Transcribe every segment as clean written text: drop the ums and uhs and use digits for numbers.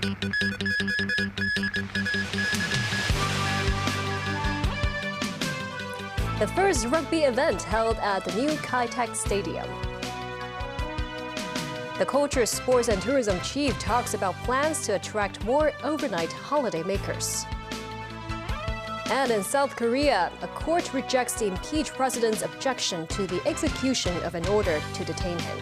The first rugby event held at the new Keitech Stadium. The Culture, Sports and Tourism Chief talks about plans to attract more overnight holiday makers. And in South Korea, a court rejects the impeached president's objection to the execution of an order to detain him.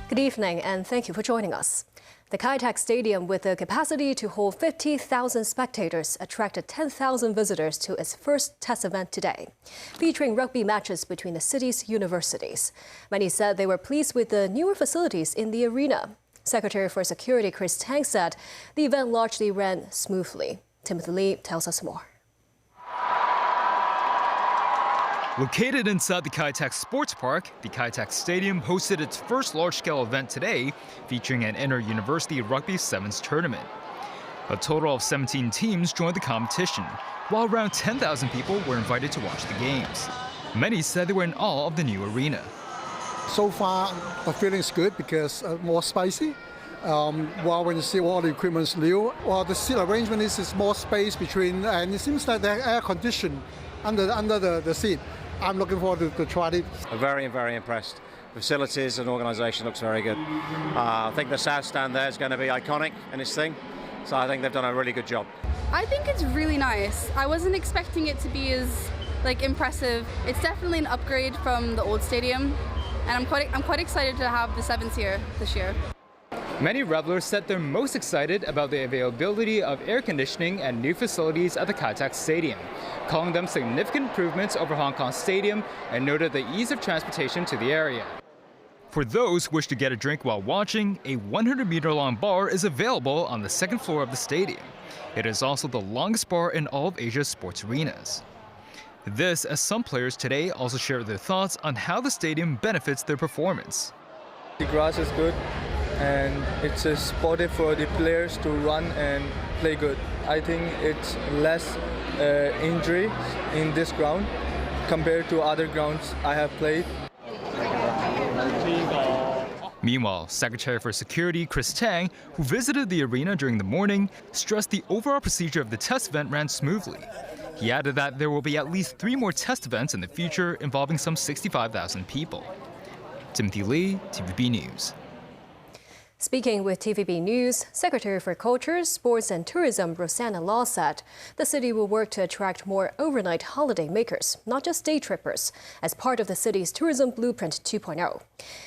Good evening, and thank you for joining us. The Keitech Stadium, with the capacity to hold 50,000 spectators, attracted 10,000 visitors to its first test event today, featuring rugby matches between the city's universities. Many said they were pleased with the newer facilities in the arena. Secretary for Security Chris Tang said the event largely ran smoothly. Timothy Lee tells us more. Located inside the Keitech Sports Park, the Keitech Stadium hosted its first large-scale event today, featuring an inter-university rugby sevens tournament. A total of 17 teams joined the competition, while around 10,000 people were invited to watch the games. Many said they were in awe of the new arena. So far, the feeling is good because more spicy. While when you see all the equipment's new, the seat arrangement is more space between, and it seems like they're air conditioned under the seat. I'm looking forward to try it. I'm very, very impressed. Facilities and organisation looks very good. I think the South Stand there is going to be iconic in this thing, so I think they've done a really good job. I think it's really nice. I wasn't expecting it to be as impressive. It's definitely an upgrade from the old stadium, and I'm quite excited to have the sevens here this year. Many revelers said they're most excited about the availability of air conditioning and new facilities at the Keitech Stadium, calling them significant improvements over Hong Kong Stadium, and noted the ease of transportation to the area. For those who wish to get a drink while watching, a 100-meter-long bar is available on the second floor of the stadium. It is also the longest bar in all of Asia's sports arenas. This, as some players today also shared their thoughts on how the stadium benefits their performance. The grass is good, and it's supportive for the players to run and play good. I think it's less injury in this ground compared to other grounds I have played. Meanwhile, Secretary for Security Chris Tang, who visited the arena during the morning, stressed the overall procedure of the test event ran smoothly. He added that there will be at least 3 more test events in the future involving some 65,000 people. Timothy Lee, TVB News. Speaking with TVB News, Secretary for Culture, Sports and Tourism Rosanna Law said the city will work to attract more overnight holiday makers, not just day trippers, as part of the city's Tourism Blueprint 2.0.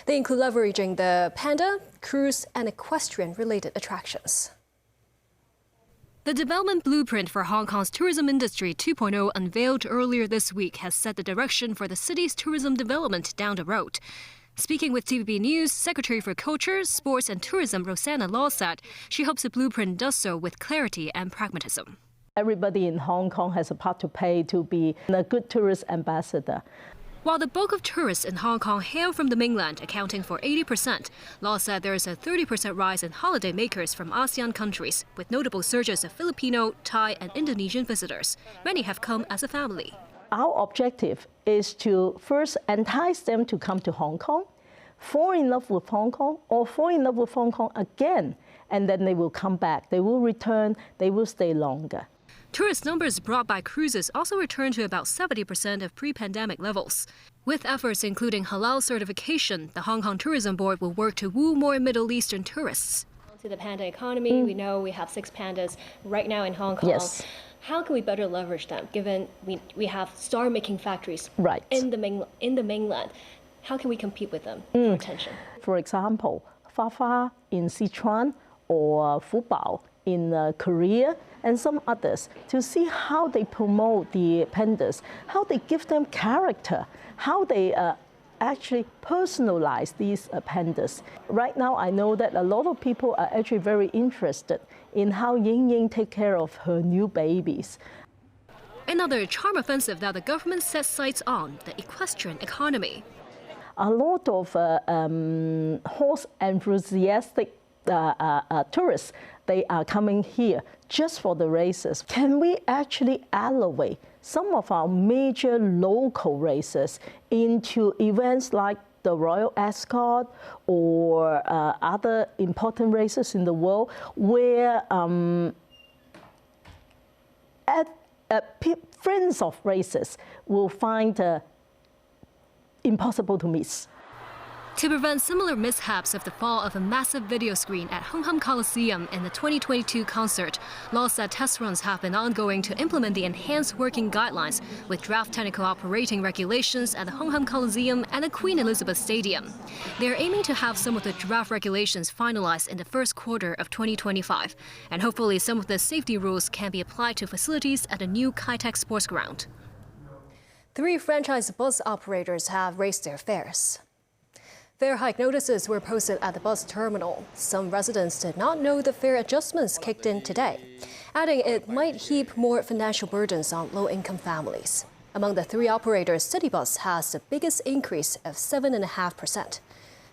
They include leveraging the panda, cruise and equestrian-related attractions. The development blueprint for Hong Kong's tourism industry 2.0 unveiled earlier this week has set the direction for the city's tourism development down the road. Speaking with TVB News, Secretary for Culture, Sports and Tourism Rosanna Law said she hopes the blueprint does so with clarity and pragmatism. Everybody in Hong Kong has a part to play to be a good tourist ambassador. While the bulk of tourists in Hong Kong hail from the mainland, accounting for 80%, Law said there is a 30% rise in holiday makers from ASEAN countries, with notable surges of Filipino, Thai and Indonesian visitors. Many have come as a family. Our objective is to first entice them to come to Hong Kong, fall in love with Hong Kong, or fall in love with Hong Kong again, and then they will come back, they will return, they will stay longer. Tourist numbers brought by cruises also returned to about 70% of pre-pandemic levels. With efforts including halal certification, the Hong Kong Tourism Board will work to woo more Middle Eastern tourists. To the panda economy, we know we have 6 pandas right now in Hong Kong. Yes. How can we better leverage them, given we have star-making factories right. in the mainland? How can we compete with them for attention? For example, Fafa in Sichuan or Fubao in Korea and some others, to see how they promote the pandas, how they give them character, how they actually personalize these pandas. Right now, I know that a lot of people are actually very interested in how Ying Ying take care of her new babies. Another charm offensive that the government sets sights on, the equestrian economy. A lot of horse enthusiastic tourists, they are coming here just for the races. Can we actually elevate some of our major local races into events like the Royal Ascot or other important races in the world where friends of races will find impossible to miss? To prevent similar mishaps of the fall of a massive video screen at Hong Kong Coliseum in the 2022 concert, LAWSAT test runs have been ongoing to implement the enhanced working guidelines with draft technical operating regulations at the Hong Kong Coliseum and the Queen Elizabeth Stadium. They are aiming to have some of the draft regulations finalized in the first quarter of 2025, and hopefully some of the safety rules can be applied to facilities at the new Keitech Sports Ground. 3 franchise bus operators have raised their fares. Fare hike notices were posted at the bus terminal. Some residents did not know the fare adjustments kicked in today, adding it might heap more financial burdens on low-income families. Among the 3 operators, Citybus has the biggest increase of 7.5%.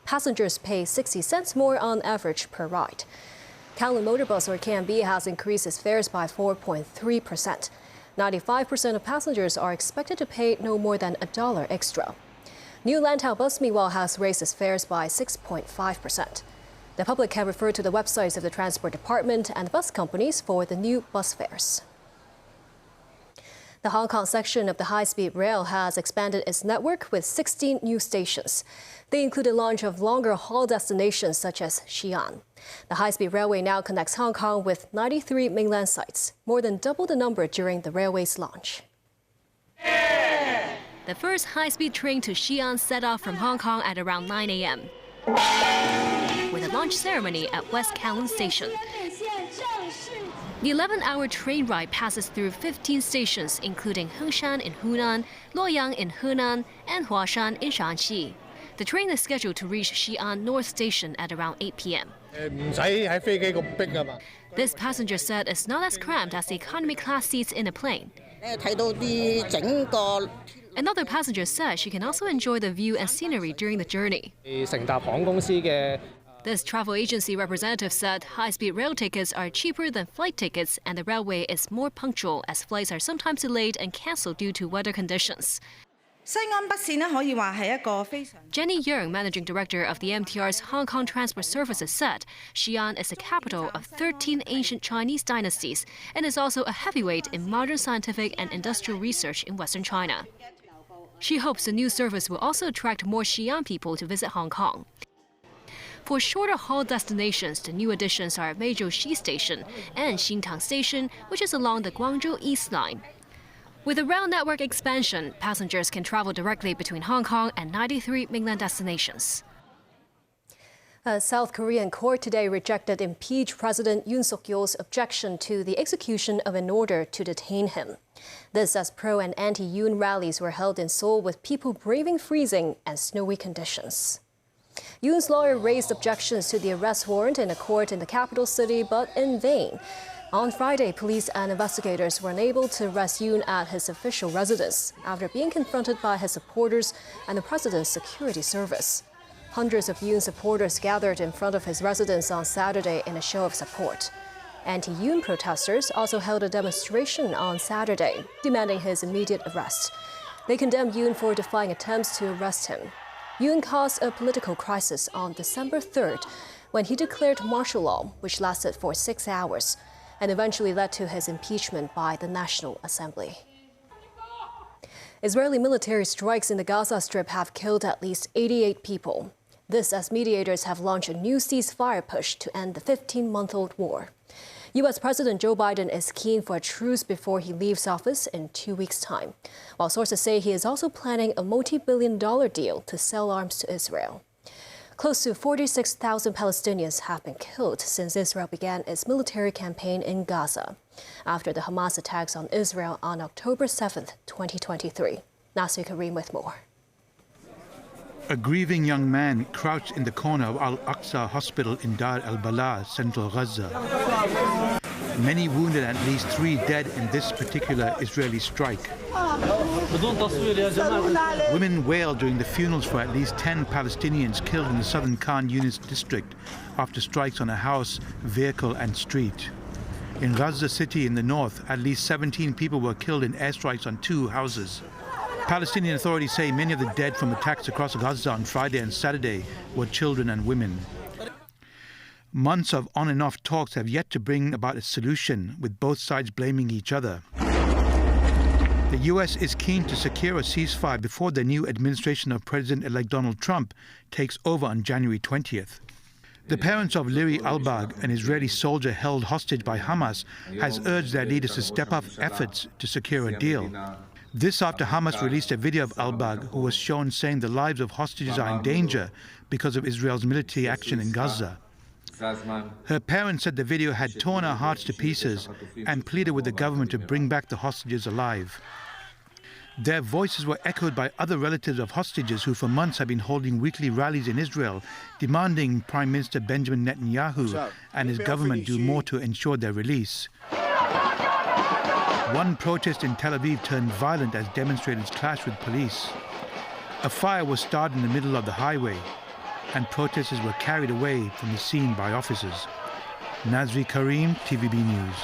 Passengers pay 60 cents more on average per ride. Kowloon Motorbus, or KMB, has increased its fares by 4.3%. 95% of passengers are expected to pay no more than $1 extra. New Lantau Bus, meanwhile, has raised its fares by 6.5%. The public can refer to the websites of the Transport Department and bus companies for the new bus fares. The Hong Kong section of the high-speed rail has expanded its network with 16 new stations. They include the launch of longer-haul destinations such as Xi'an. The high-speed railway now connects Hong Kong with 93 mainland sites, more than double the number during the railway's launch. The first high-speed train to Xi'an set off from Hong Kong at around 9 a.m. with a launch ceremony at West Kowloon Station. The 11-hour train ride passes through 15 stations, including Hengshan in Hunan, Luoyang in Henan, and Huashan in Shanxi. The train is scheduled to reach Xi'an North Station at around 8 p.m. This passenger said it's not as cramped as the economy class seats in a plane. Another passenger said she can also enjoy the view and scenery during the journey. This travel agency representative said high-speed rail tickets are cheaper than flight tickets and the railway is more punctual as flights are sometimes delayed and cancelled due to weather conditions. Jenny Yeung, managing director of the MTR's Hong Kong Transport Services, said Xi'an is the capital of 13 ancient Chinese dynasties and is also a heavyweight in modern scientific and industrial research in Western China. She hopes the new service will also attract more Xi'an people to visit Hong Kong. For shorter haul destinations, the new additions are Meizhou Station and Xintang Station, which is along the Guangzhou East Line. With the rail network expansion, passengers can travel directly between Hong Kong and 93 mainland destinations. A South Korean court today rejected impeached President Yoon Suk-yeol's objection to the execution of an order to detain him. This as pro- and anti-Yoon rallies were held in Seoul with people braving freezing and snowy conditions. Yoon's lawyer raised objections to the arrest warrant in a court in the capital city, but in vain. On Friday, police and investigators were unable to arrest Yoon at his official residence after being confronted by his supporters and the president's security service. Hundreds of Yoon supporters gathered in front of his residence on Saturday in a show of support. Anti-Yoon protesters also held a demonstration on Saturday, demanding his immediate arrest. They condemned Yoon for defying attempts to arrest him. Yoon caused a political crisis on December 3rd when he declared martial law, which lasted for 6 hours, and eventually led to his impeachment by the National Assembly. Israeli military strikes in the Gaza Strip have killed at least 88 people. This as mediators have launched a new ceasefire push to end the 15-month-old war. U.S. President Joe Biden is keen for a truce before he leaves office in 2 weeks' time, while sources say he is also planning a multi-billion-dollar deal to sell arms to Israel. Close to 46,000 Palestinians have been killed since Israel began its military campaign in Gaza, after the Hamas attacks on Israel on October 7, 2023. Nasir Karim with more. A grieving young man crouched in the corner of Al-Aqsa Hospital in Dar al-Balah, central Gaza. Many wounded and at least 3 dead in this particular Israeli strike. Women wailed during the funerals for at least 10 Palestinians killed in the southern Khan Yunis district after strikes on a house, vehicle and street. In Gaza city in the north, at least 17 people were killed in airstrikes on 2 houses. Palestinian authorities say many of the dead from attacks across Gaza on Friday and Saturday were children and women. Months of on and off talks have yet to bring about a solution, with both sides blaming each other. The US is keen to secure a ceasefire before the new administration of President-elect Donald Trump takes over on January 20th. The parents of Liri Albag, an Israeli soldier held hostage by Hamas, has urged their leaders to step up efforts to secure a deal. This after Hamas released a video of Albag, who was shown saying the lives of hostages are in danger because of Israel's military action in Gaza. Her parents said the video had torn her hearts to pieces and pleaded with the government to bring back the hostages alive. Their voices were echoed by other relatives of hostages who for months have been holding weekly rallies in Israel, demanding Prime Minister Benjamin Netanyahu and his government do more to ensure their release. One protest in Tel Aviv turned violent as demonstrators clashed with police. A fire was started in the middle of the highway, and protesters were carried away from the scene by officers. Nazri Karim, TVB News.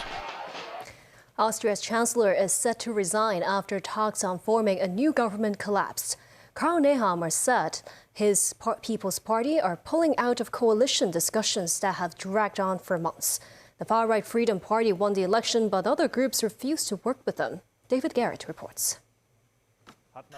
Austria's chancellor is set to resign after talks on forming a new government collapsed. Karl Nehammer said his People's Party are pulling out of coalition discussions that have dragged on for months. The far-right Freedom Party won the election, but other groups refused to work with them. David Garrett reports.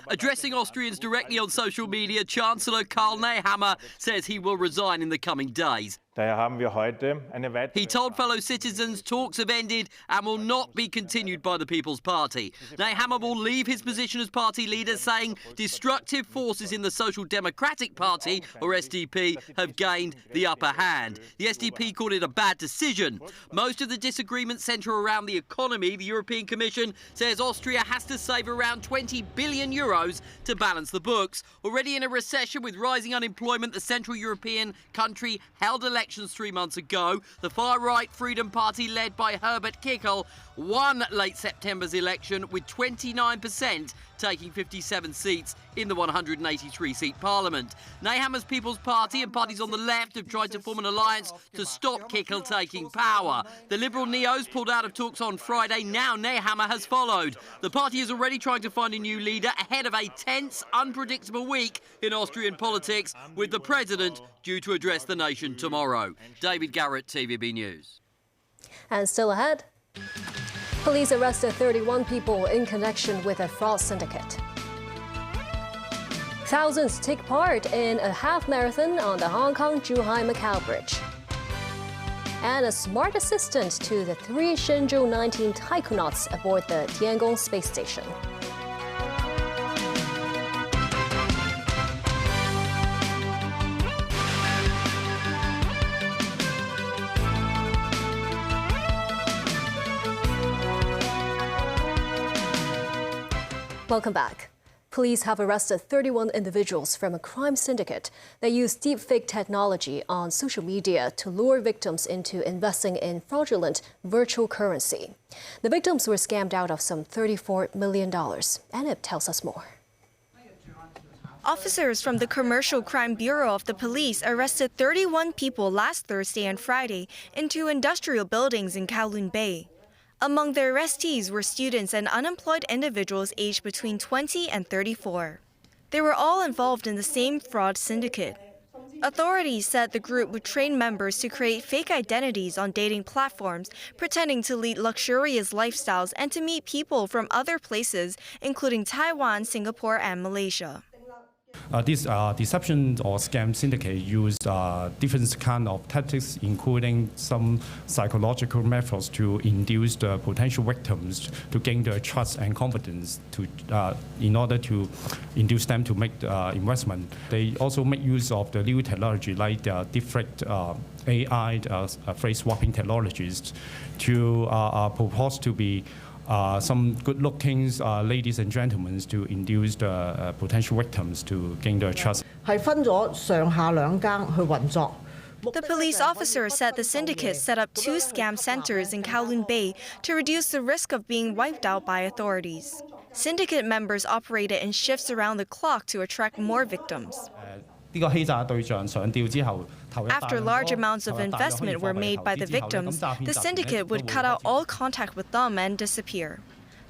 Addressing Austrians directly on social media, Chancellor Karl Nehammer says he will resign in the coming days. He told fellow citizens talks have ended and will not be continued by the People's Party. Nehammer will leave his position as party leader, saying destructive forces in the Social Democratic Party, or SDP, have gained the upper hand. The SDP called it a bad decision. Most of the disagreements centre around the economy. The European Commission says Austria has to save around 20 billion euros to balance the books. Already in a recession with rising unemployment, the Central European country held elections 3 months ago. The far-right Freedom Party, led by Herbert Kickl, won late September's election with 29%, taking 57 seats in the 183-seat parliament. Nehammer's People's Party and parties on the left have tried to form an alliance to stop Kickl taking power. The Liberal Neos pulled out of talks on Friday. Now Nehammer has followed. The party is already trying to find a new leader ahead of a tense, unpredictable week in Austrian politics, with the president due to address the nation tomorrow. David Garrett, TVB News. And still ahead, police arrested 31 people in connection with a fraud syndicate. Thousands take part in a half marathon on the Hong Kong-Zhuhai-Macau Bridge. And a smart assistant to the 3 Shenzhou 19 taikonauts aboard the Tiangong space station. Welcome back. Police have arrested 31 individuals from a crime syndicate that used deepfake technology on social media to lure victims into investing in fraudulent virtual currency. The victims were scammed out of some $34 million. Anip tells us more. Officers from the Commercial Crime Bureau of the police arrested 31 people last Thursday and Friday in 2 industrial buildings in Kowloon Bay. Among the arrestees were students and unemployed individuals aged between 20 and 34. They were all involved in the same fraud syndicate. Authorities said the group would train members to create fake identities on dating platforms, pretending to lead luxurious lifestyles and to meet people from other places, including Taiwan, Singapore, and Malaysia. This deception or scam syndicate use different kind of tactics, including some psychological methods to induce the potential victims to gain their trust and confidence in order to induce them to make the investment. They also make use of the new technology like the different AI phrase swapping technologies to propose to be some good-looking ladies and gentlemen to induce the potential victims to gain their trust. 係分咗上下兩更去運作， The police officer said the syndicate set up 2 scam centers in Kowloon Bay to reduce the risk of being wiped out by authorities. Syndicate members operated in shifts around the clock to attract more victims. After large amounts of investment were made by the victims, the syndicate would cut out all contact with them and disappear.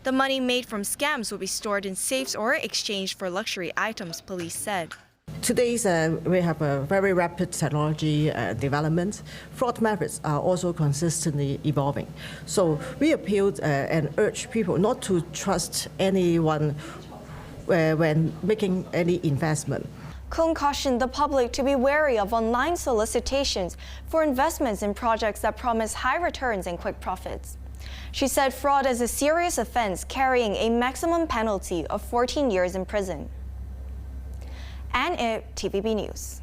The money made from scams would be stored in safes or exchanged for luxury items, police said. Today, we have a very rapid technology development. Fraud methods are also consistently evolving. So we appealed and urge people not to trust anyone when making any investment. Kung cautioned the public to be wary of online solicitations for investments in projects that promise high returns and quick profits. She said fraud is a serious offense carrying a maximum penalty of 14 years in prison. And TVB News.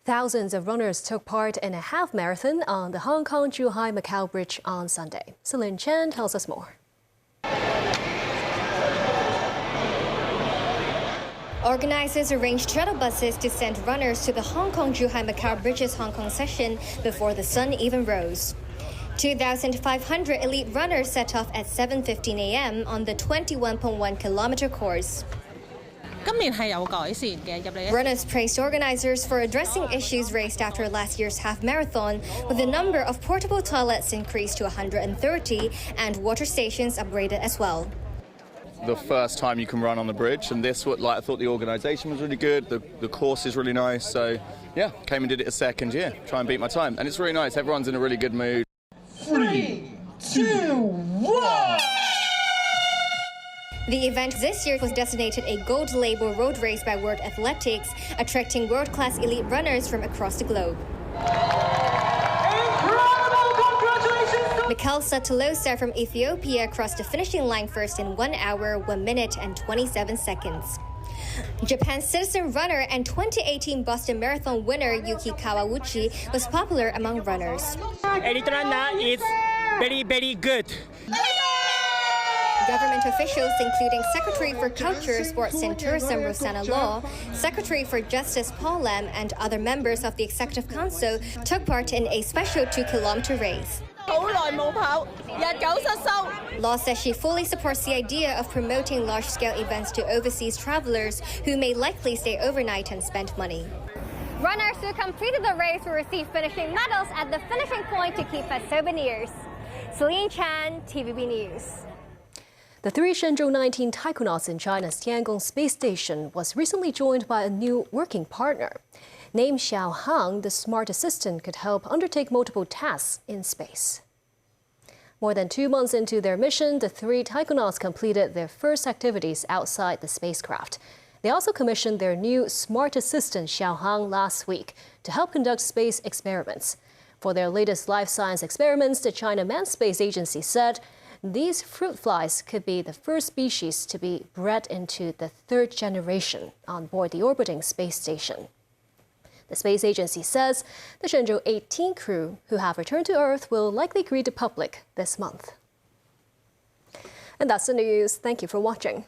Thousands of runners took part in a half marathon on the Hong Kong-Zhuhai-Macau Bridge on Sunday. Celine Chen tells us more. Organizers arranged shuttle buses to send runners to the Hong Kong-Zhuhai-Macau Bridge's Hong Kong session before the sun even rose. 2,500 elite runners set off at 7:15 a.m. on the 21.1-kilometer course. Runners praised organizers for addressing issues raised after last year's half marathon, with the number of portable toilets increased to 130 and water stations upgraded as well. The first time you can run on the bridge, and I thought the organisation was really good, the course is really nice, so yeah, came and did it a second year, try and beat my time, and it's really nice, everyone's in a really good mood. 3, 2, 1! The event this year was designated a gold label road race by World Athletics, attracting world-class elite runners from across the globe. Mikhail Satolosa from Ethiopia crossed the finishing line first in 1 hour, 1 minute and 27 seconds. Japan's citizen runner and 2018 Boston Marathon winner Yuki Kawauchi was popular among runners. Elite runner is very, very good. Government officials, including Secretary for Culture, Sports and Tourism Rosanna Law, Secretary for Justice Paul Lam, and other members of the Executive Council took part in a special 2-kilometer race. Law says she fully supports the idea of promoting large-scale events to overseas travelers who may likely stay overnight and spend money. Runners who completed the race will receive finishing medals at the finishing point to keep as souvenirs. Celine Chan, TVB News. The 3 Shenzhou 19 taikonauts in China's Tiangong space station was recently joined by a new working partner. Named Xiao Hang, the smart assistant could help undertake multiple tasks in space. More than 2 months into their mission, the 3 taikonauts completed their first activities outside the spacecraft. They also commissioned their new smart assistant Xiao Hang last week to help conduct space experiments. For their latest life science experiments, the China Manned Space Agency said these fruit flies could be the first species to be bred into the 3rd generation on board the orbiting space station. The space agency says the Shenzhou 18 crew who have returned to Earth will likely greet the public this month. And that's the news. Thank you for watching.